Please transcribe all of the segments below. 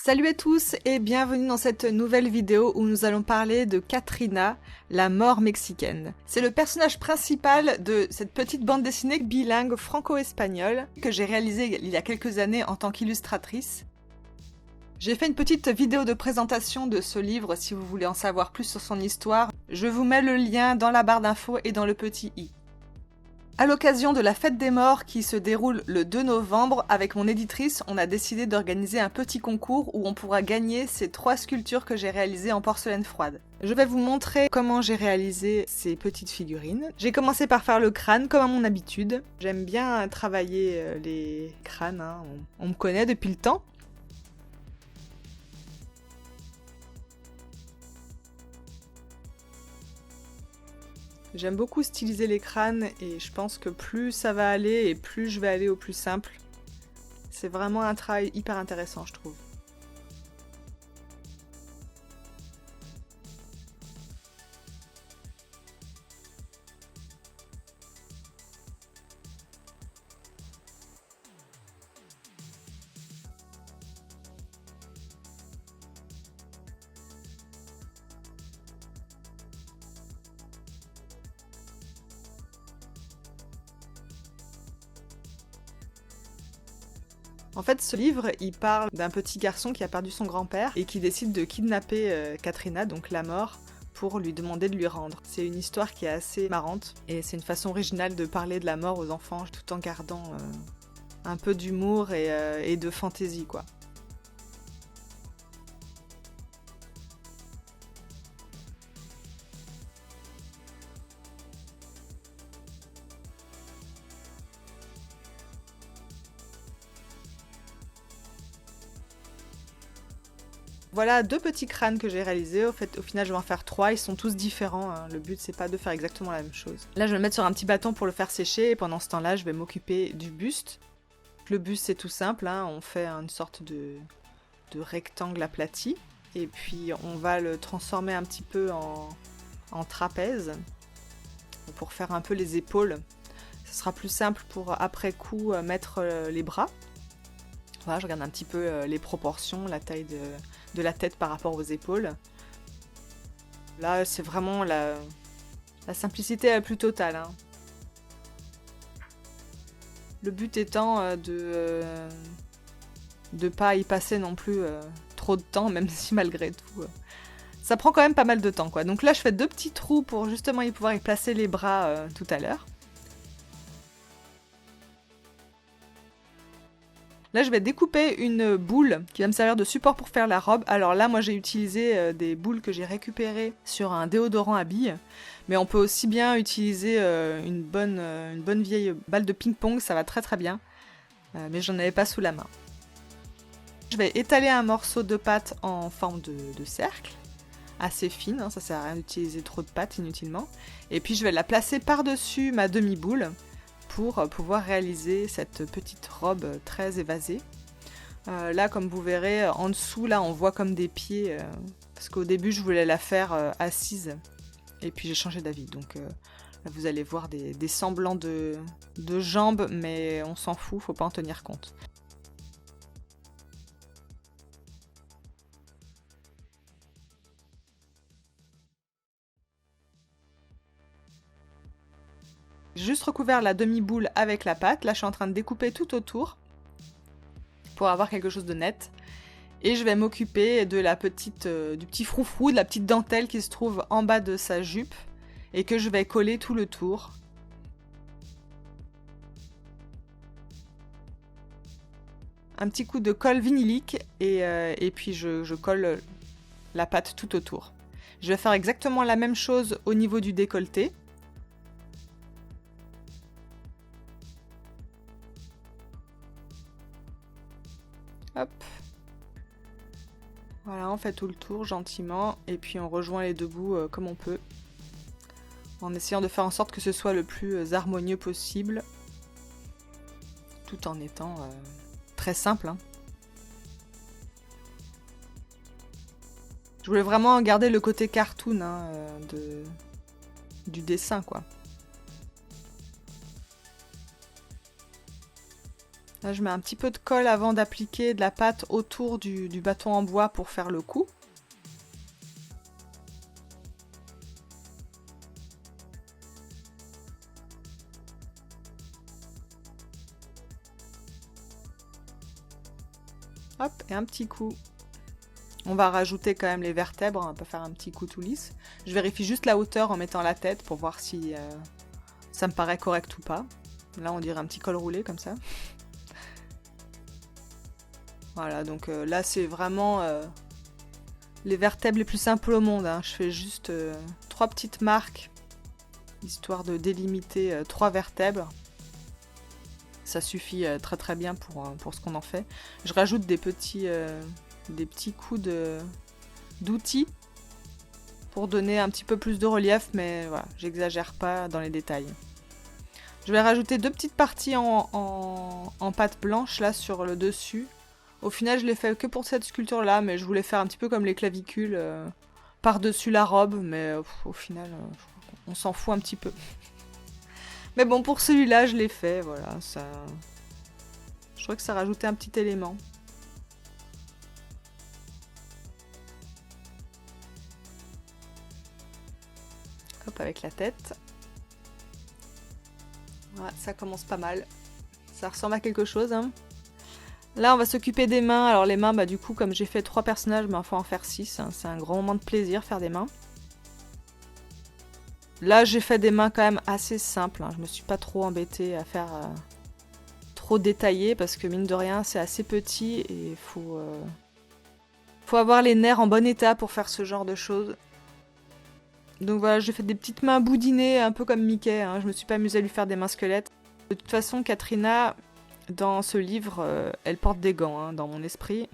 Salut à tous et bienvenue dans cette nouvelle vidéo où nous allons parler de Katrina, la mort mexicaine. C'est le personnage principal de cette petite bande dessinée bilingue franco-espagnole que j'ai réalisée il y a quelques années en tant qu'illustratrice. J'ai fait une petite vidéo de présentation de ce livre si vous voulez en savoir plus sur son histoire. Je vous mets le lien dans la barre d'infos et dans le petit i. À l'occasion de la fête des morts qui se déroule le 2 novembre, avec mon éditrice, on a décidé d'organiser un petit concours où on pourra gagner ces 3 sculptures que j'ai réalisées en porcelaine froide. Je vais vous montrer comment j'ai réalisé ces petites figurines. J'ai commencé par faire le crâne comme à mon habitude. J'aime bien travailler les crânes, hein. On me connaît depuis le temps. J'aime beaucoup styliser les crânes et je pense que plus ça va aller et plus je vais aller au plus simple. C'est vraiment un travail hyper intéressant, je trouve. En fait, ce livre, il parle d'un petit garçon qui a perdu son grand-père et qui décide de kidnapper Katrina, donc la mort, pour lui demander de lui rendre. C'est une histoire qui est assez marrante et c'est une façon originale de parler de la mort aux enfants tout en gardant un peu d'humour et de fantaisie, quoi. Voilà 2 petits crânes que j'ai réalisés. Au final, je vais en faire 3. Ils sont tous différents, hein. Le but, c'est pas de faire exactement la même chose. Là, je vais le mettre sur un petit bâton pour le faire sécher. Et pendant ce temps-là, je vais m'occuper du buste. Le buste, c'est tout simple, hein. On fait une sorte de rectangle aplati. Et puis, on va le transformer un petit peu en trapèze pour faire un peu les épaules. Ce sera plus simple pour, après coup, mettre les bras. Voilà, je regarde un petit peu les proportions, la taille de la tête par rapport aux épaules. Là, c'est vraiment la simplicité la plus totale, hein. Le but étant de pas y passer non plus trop de temps, même si malgré tout, ça prend quand même pas mal de temps, quoi. Donc là, je fais 2 petits trous pour justement y pouvoir y placer les bras tout à l'heure. Là, je vais découper une boule qui va me servir de support pour faire la robe. Alors là, moi, j'ai utilisé des boules que j'ai récupérées sur un déodorant à billes. Mais on peut aussi bien utiliser une bonne vieille balle de ping-pong, ça va très très bien. Mais j'en avais pas sous la main. Je vais étaler un morceau de pâte en forme de cercle, assez fine, hein, ça sert à rien d'utiliser trop de pâte inutilement. Et puis je vais la placer par-dessus ma demi-boule pour pouvoir réaliser cette petite robe très évasée. Là, comme vous verrez, en dessous, là, on voit comme des pieds, parce qu'au début, je voulais la faire assise, et puis j'ai changé d'avis. Donc là, vous allez voir des semblants de jambes, mais on s'en fout, faut pas en tenir compte. J'ai juste recouvert la demi-boule avec la pâte. Là, je suis en train de découper tout autour pour avoir quelque chose de net. Et je vais m'occuper de du petit froufrou, de la petite dentelle qui se trouve en bas de sa jupe et que je vais coller tout le tour. Un petit coup de colle vinylique et puis je colle la pâte tout autour. Je vais faire exactement la même chose au niveau du décolleté. Hop. Voilà, on fait tout le tour gentiment et puis on rejoint les 2 bouts comme on peut. En essayant de faire en sorte que ce soit le plus harmonieux possible. Tout en étant très simple, hein. Je voulais vraiment garder le côté cartoon, hein, du dessin, quoi. Là, je mets un petit peu de colle avant d'appliquer de la pâte autour du bâton en bois pour faire le cou. Hop, et un petit coup. On va rajouter quand même les vertèbres, on va pas faire un petit coup tout lisse. Je vérifie juste la hauteur en mettant la tête pour voir si ça me paraît correct ou pas. Là, on dirait un petit col roulé comme ça. Voilà, donc là, c'est vraiment les vertèbres les plus simples au monde. Hein. Je fais juste 3 petites marques, histoire de délimiter 3 vertèbres. Ça suffit très très bien pour ce qu'on en fait. Je rajoute des petits coups d'outils pour donner un petit peu plus de relief, mais voilà, j'exagère pas dans les détails. Je vais rajouter 2 petites parties en pâte blanche là sur le dessus. Au final, je l'ai fait que pour cette sculpture-là, mais je voulais faire un petit peu comme les clavicules par-dessus la robe, mais au final, on s'en fout un petit peu. Mais bon, pour celui-là, je l'ai fait, voilà, ça... Je trouvais que ça rajoutait un petit élément. Hop, avec la tête. Voilà, ça commence pas mal. Ça ressemble à quelque chose, hein. Là, on va s'occuper des mains. Alors les mains, bah du coup, comme j'ai fait 3 personnages, il faut en faire 6. Hein. C'est un grand moment de plaisir, faire des mains. Là, j'ai fait des mains quand même assez simples. Hein. Je me suis pas trop embêtée à faire trop détaillé, parce que mine de rien, c'est assez petit et il faut avoir les nerfs en bon état pour faire ce genre de choses. Donc voilà, j'ai fait des petites mains boudinées, un peu comme Mickey. Hein. Je me suis pas amusée à lui faire des mains squelettes. De toute façon, Katrina, dans ce livre, elle porte des gants, hein, dans mon esprit.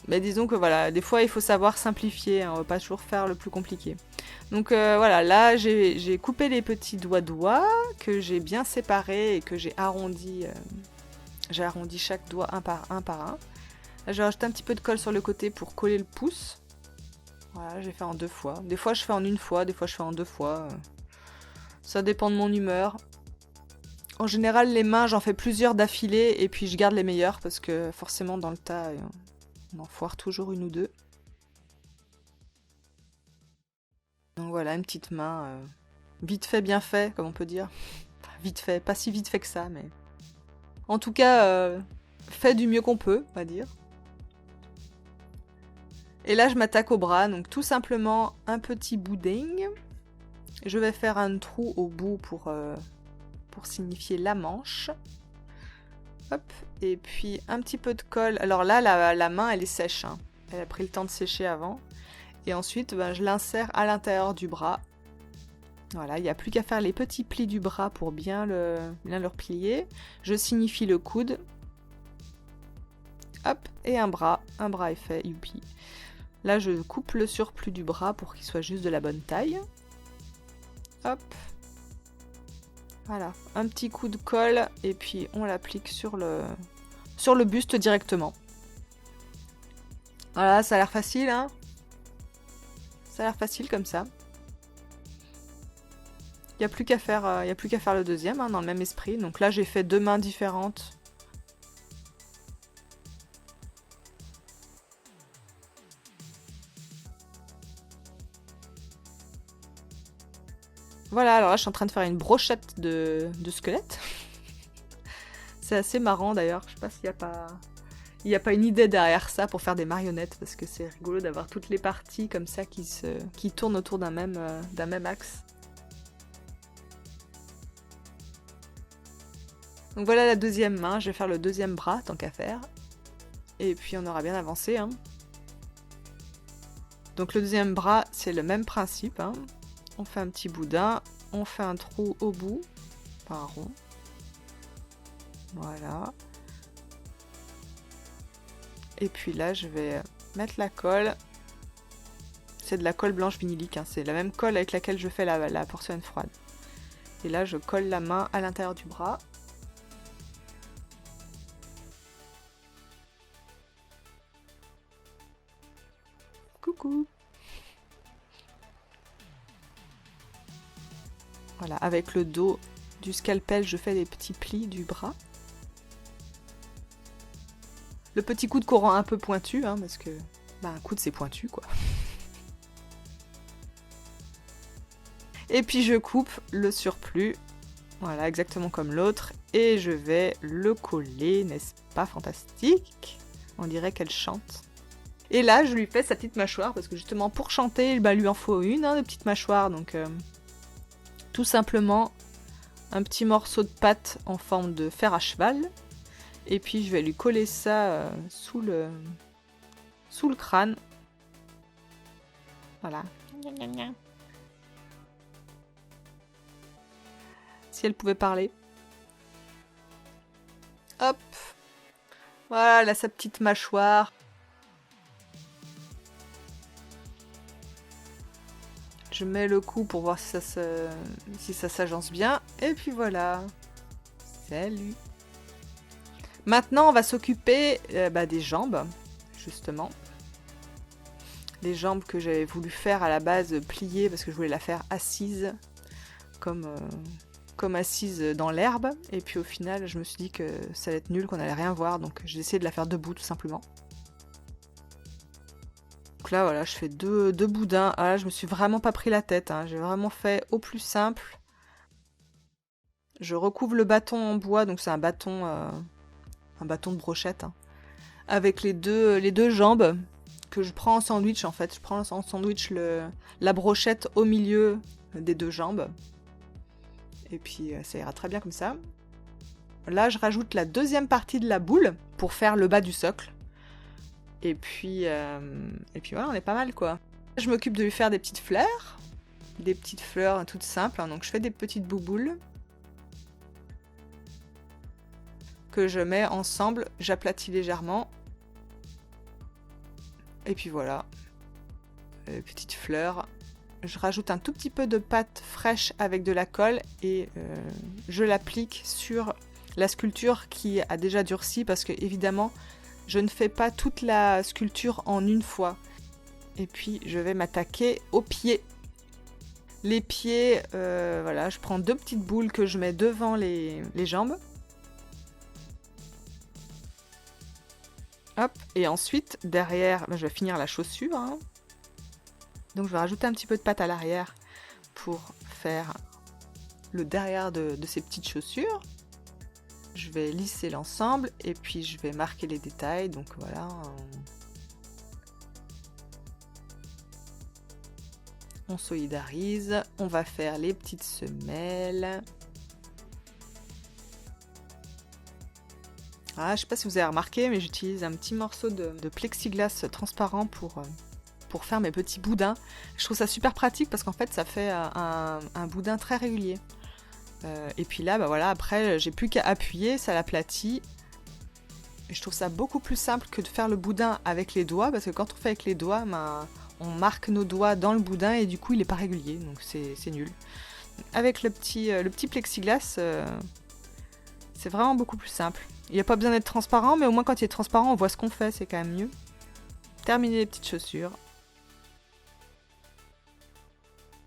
Mais disons que voilà, des fois il faut savoir simplifier, hein, on va pas toujours faire le plus compliqué. Donc voilà, là j'ai coupé les petits doigts que j'ai bien séparés et que j'ai arrondi. J'ai arrondi chaque doigt un par un. Là j'ai rajouté un petit peu de colle sur le côté pour coller le pouce. Voilà, j'ai fait en 2 fois. Des fois je fais en 1 fois, des fois je fais en 2 fois. Ça dépend de mon humeur. En général, les mains, j'en fais plusieurs d'affilée et puis je garde les meilleures parce que forcément dans le tas, on en foire toujours 1 ou 2. Donc voilà, une petite main vite fait, bien fait, comme on peut dire. Enfin, vite fait, pas si vite fait que ça, mais... En tout cas, fait du mieux qu'on peut, on va dire. Et là, je m'attaque au bras, donc tout simplement un petit boudin. Je vais faire un trou au bout pour signifier la manche. Hop, et puis un petit peu de colle. Alors là, la main, elle est sèche. Hein. Elle a pris le temps de sécher avant. Et ensuite, je l'insère à l'intérieur du bras. Voilà, il n'y a plus qu'à faire les petits plis du bras pour bien le replier. Je signifie le coude. Hop, et un bras. Un bras est fait, youpi. Là, je coupe le surplus du bras pour qu'il soit juste de la bonne taille. Hop. Voilà, un petit coup de colle et puis on l'applique sur le buste directement. Voilà, ça a l'air facile, hein? Ça a l'air facile comme ça. Il n'y a plus qu'à faire, le deuxième, hein, dans le même esprit. Donc là, j'ai fait 2 mains différentes. Voilà, alors là, je suis en train de faire une brochette de squelette. C'est assez marrant, d'ailleurs. Je sais pas s'il n'y a pas... Il n'y a pas une idée derrière ça pour faire des marionnettes, parce que c'est rigolo d'avoir toutes les parties comme ça qui tournent autour d'un même axe. Donc voilà la deuxième main, je vais faire le deuxième bras, tant qu'à faire. Et puis on aura bien avancé. Hein. Donc le deuxième bras, c'est le même principe. Hein. On fait un petit boudin, on fait un trou au bout, pas un rond. Voilà. Et puis là, je vais mettre la colle. C'est de la colle blanche vinylique, hein. C'est la même colle avec laquelle je fais la porcelaine froide. Et là, je colle la main à l'intérieur du bras. Coucou! Voilà, avec le dos du scalpel, je fais les petits plis du bras. Le petit coude qu'on rend un peu pointu, hein, parce que un coude c'est pointu quoi. Et puis je coupe le surplus, voilà, exactement comme l'autre, et je vais le coller, n'est-ce pas fantastique? On dirait qu'elle chante. Et là, je lui fais sa petite mâchoire, parce que justement, pour chanter, il lui en faut une, de petite mâchoire, donc tout simplement, un petit morceau de pâte en forme de fer à cheval, et puis je vais lui coller ça sous le crâne. Voilà. Si elle pouvait parler. Hop. Voilà, elle a sa petite mâchoire. Je mets le coup pour voir si ça s'agence bien. Et puis voilà. Salut. Maintenant, on va s'occuper des jambes, justement. Les jambes que j'avais voulu faire à la base pliées parce que je voulais la faire assise, comme assise dans l'herbe. Et puis au final, je me suis dit que ça allait être nul, qu'on allait rien voir. Donc j'ai essayé de la faire debout, tout simplement. Donc là, voilà, je fais deux boudins. Ah, là, je me suis vraiment pas pris la tête. Hein. J'ai vraiment fait au plus simple. Je recouvre le bâton en bois, donc c'est un bâton de brochette, hein, avec les deux jambes que je prends en sandwich en fait. Je prends en sandwich la brochette au milieu des deux jambes. Et puis ça ira très bien comme ça. Là, je rajoute la deuxième partie de la boule pour faire le bas du socle. Et puis voilà, on est pas mal quoi. Je m'occupe de lui faire des petites fleurs toutes simples. Hein. Donc je fais des petites bouboules que je mets ensemble, j'aplatis légèrement. Et puis voilà, petites fleurs. Je rajoute un tout petit peu de pâte fraîche avec de la colle et je l'applique sur la sculpture qui a déjà durci parce que évidemment, je ne fais pas toute la sculpture en une fois. Et puis je vais m'attaquer aux pieds. Les pieds, voilà, je prends deux petites boules que je mets devant les jambes. Hop, et ensuite, derrière, je vais finir la chaussure. Hein. Donc je vais rajouter un petit peu de pâte à l'arrière pour faire le derrière de ces petites chaussures. Je vais lisser l'ensemble et puis je vais marquer les détails. Donc voilà. On solidarise. On va faire les petites semelles. Ah, je sais pas si vous avez remarqué, mais j'utilise un petit morceau de plexiglas transparent pour faire mes petits boudins. Je trouve ça super pratique parce qu'en fait, ça fait un boudin très régulier. Et puis là, voilà, après, j'ai plus qu'à appuyer, ça l'aplatit. Et je trouve ça beaucoup plus simple que de faire le boudin avec les doigts, parce que quand on fait avec les doigts, on marque nos doigts dans le boudin et du coup, il est pas régulier, donc c'est nul. Avec le petit plexiglas, c'est vraiment beaucoup plus simple. Il n'y a pas besoin d'être transparent, mais au moins quand il est transparent, on voit ce qu'on fait, c'est quand même mieux. Terminer les petites chaussures.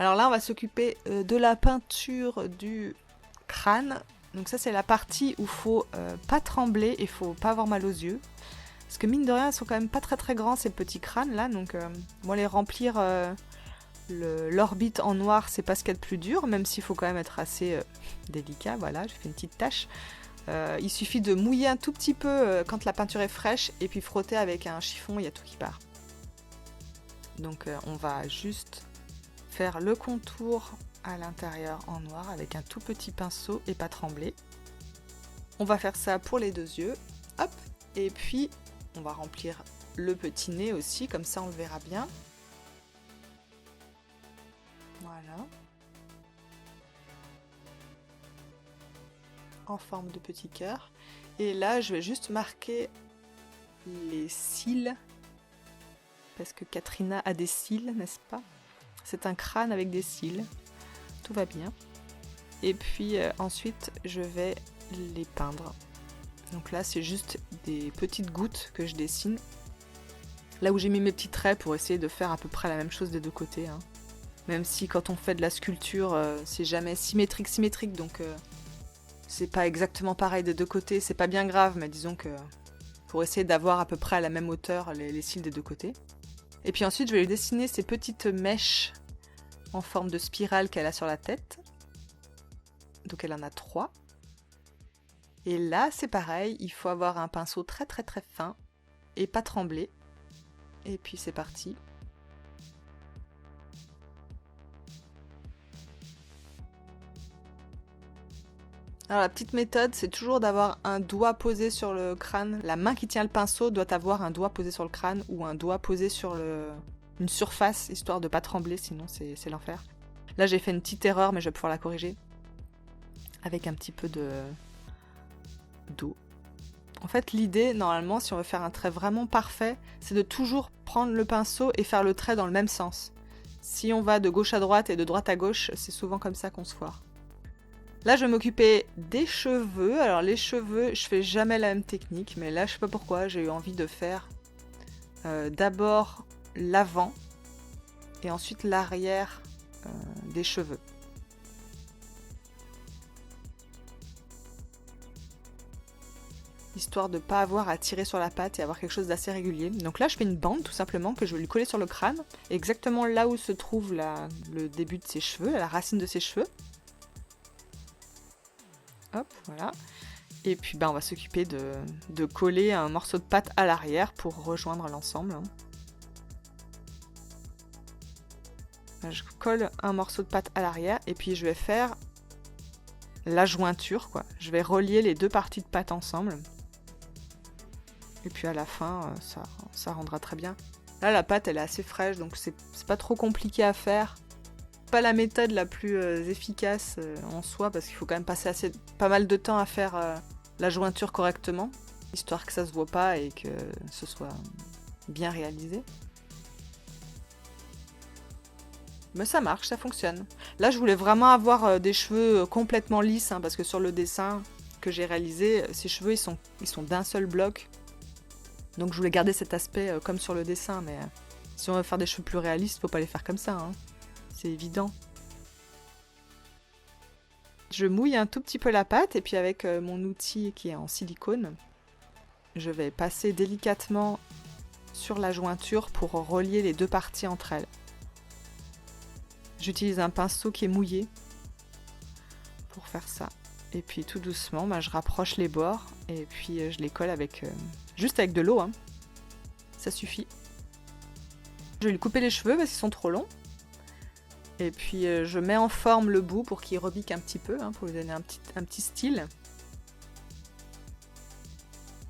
Alors là, on va s'occuper de la peinture du crâne. Donc ça, c'est la partie où il faut pas trembler et il faut pas avoir mal aux yeux. Parce que mine de rien, ils sont quand même pas très très grands, ces petits crânes là. Donc moi, les remplir l'orbite en noir, c'est pas ce qu'il y a de plus dur, même s'il faut quand même être assez délicat. Voilà, j'ai fait une petite tache. Il suffit de mouiller un tout petit peu quand la peinture est fraîche et puis frotter avec un chiffon, il y a tout qui part. Donc on va juste faire le contour à l'intérieur en noir avec un tout petit pinceau et pas trembler. On va faire ça pour les deux yeux. Hop, et puis on va remplir le petit nez aussi, comme ça on le verra bien. Voilà. En forme de petit cœur. Et là, je vais juste marquer les cils. Parce que Katrina a des cils, n'est-ce pas? C'est un crâne avec des cils. Tout va bien. Et puis ensuite, je vais les peindre. Donc là, c'est juste des petites gouttes que je dessine. Là où j'ai mis mes petits traits pour essayer de faire à peu près la même chose des deux côtés. Hein. Même si quand on fait de la sculpture, c'est jamais symétrique, donc c'est pas exactement pareil des deux côtés, c'est pas bien grave, mais disons que pour essayer d'avoir à peu près à la même hauteur les cils des deux côtés. Et puis ensuite, je vais lui dessiner ces petites mèches en forme de spirale qu'elle a sur la tête. Donc elle en a 3. Et là, c'est pareil, il faut avoir un pinceau très fin et pas trembler. Et puis c'est parti. Alors la petite méthode, c'est toujours d'avoir un doigt posé sur le crâne. La main qui tient le pinceau doit avoir un doigt posé sur le crâne ou un doigt posé sur une surface, histoire de pas trembler, sinon c'est l'enfer. Là j'ai fait une petite erreur, mais je vais pouvoir la corriger. Avec un petit peu d'eau. En fait, l'idée, normalement, si on veut faire un trait vraiment parfait, c'est de toujours prendre le pinceau et faire le trait dans le même sens. Si on va de gauche à droite et de droite à gauche, c'est souvent comme ça qu'on se foire. Là, je vais m'occuper des cheveux. Alors, les cheveux, je fais jamais la même technique, mais là, je sais pas pourquoi, j'ai eu envie de faire d'abord l'avant et ensuite l'arrière des cheveux. Histoire de ne pas avoir à tirer sur la pâte et avoir quelque chose d'assez régulier. Donc là, je fais une bande, tout simplement, que je vais lui coller sur le crâne, exactement là où se trouve le début de ses cheveux, la racine de ses cheveux. Hop, voilà. Et puis on va s'occuper de coller un morceau de pâte à l'arrière pour rejoindre l'ensemble. Je colle un morceau de pâte à l'arrière et puis je vais faire la jointure, quoi. Je vais relier les deux parties de pâte ensemble. Et puis à la fin, ça rendra très bien. Là, la pâte, elle est assez fraîche, donc c'est pas trop compliqué à faire. Pas la méthode la plus efficace en soi, parce qu'il faut quand même passer pas mal de temps à faire la jointure correctement, histoire que ça se voit pas et que ce soit bien réalisé. Mais ça marche, ça fonctionne. Là, je voulais vraiment avoir des cheveux complètement lisses, hein, parce que sur le dessin que j'ai réalisé, ces cheveux, ils sont d'un seul bloc. Donc je voulais garder cet aspect comme sur le dessin, mais si on veut faire des cheveux plus réalistes, faut pas les faire comme ça, hein. C'est évident. Je mouille un tout petit peu la pâte et puis avec mon outil qui est en silicone, je vais passer délicatement sur la jointure pour relier les deux parties entre elles. J'utilise un pinceau qui est mouillé pour faire ça. Et puis tout doucement, je rapproche les bords et puis je les colle juste avec de l'eau, hein. Ça suffit. Je vais lui couper les cheveux parce qu'ils sont trop longs. Et puis je mets en forme le bout pour qu'il rebique un petit peu, hein, pour lui donner un petit style.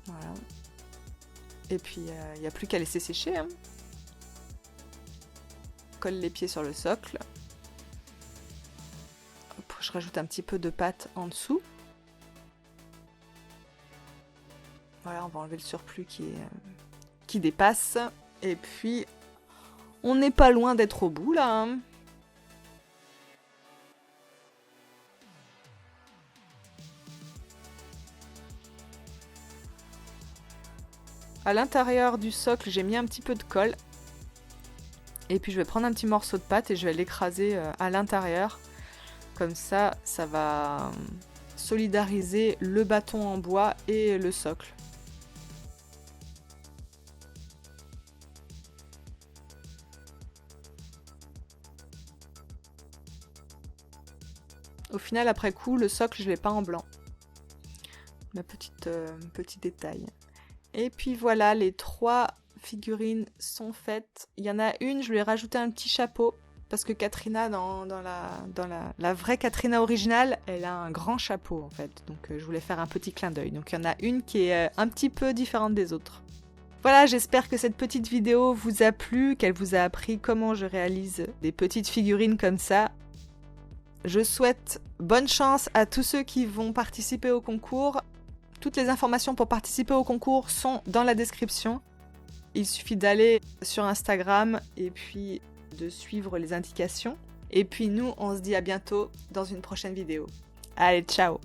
Voilà. Et puis il n'y a plus qu'à laisser sécher, hein. Colle les pieds sur le socle. Hop, je rajoute un petit peu de pâte en dessous. Voilà, on va enlever le surplus qui dépasse. Et puis, on n'est pas loin d'être au bout, là, hein. À l'intérieur du socle, j'ai mis un petit peu de colle. Et puis je vais prendre un petit morceau de pâte et je vais l'écraser à l'intérieur. Comme ça, ça va solidariser le bâton en bois et le socle. Au final, après coup, le socle, je l'ai peint en blanc. Ma petit détail. Et puis voilà, les 3 figurines sont faites. Il y en a une, je lui ai rajouté un petit chapeau. Parce que Katrina, dans la vraie Katrina originale, elle a un grand chapeau en fait. Donc je voulais faire un petit clin d'œil. Donc il y en a une qui est un petit peu différente des autres. Voilà, j'espère que cette petite vidéo vous a plu, qu'elle vous a appris comment je réalise des petites figurines comme ça. Je souhaite bonne chance à tous ceux qui vont participer au concours. Toutes les informations pour participer au concours sont dans la description. Il suffit d'aller sur Instagram et puis de suivre les indications. Et puis nous, on se dit à bientôt dans une prochaine vidéo. Allez, ciao!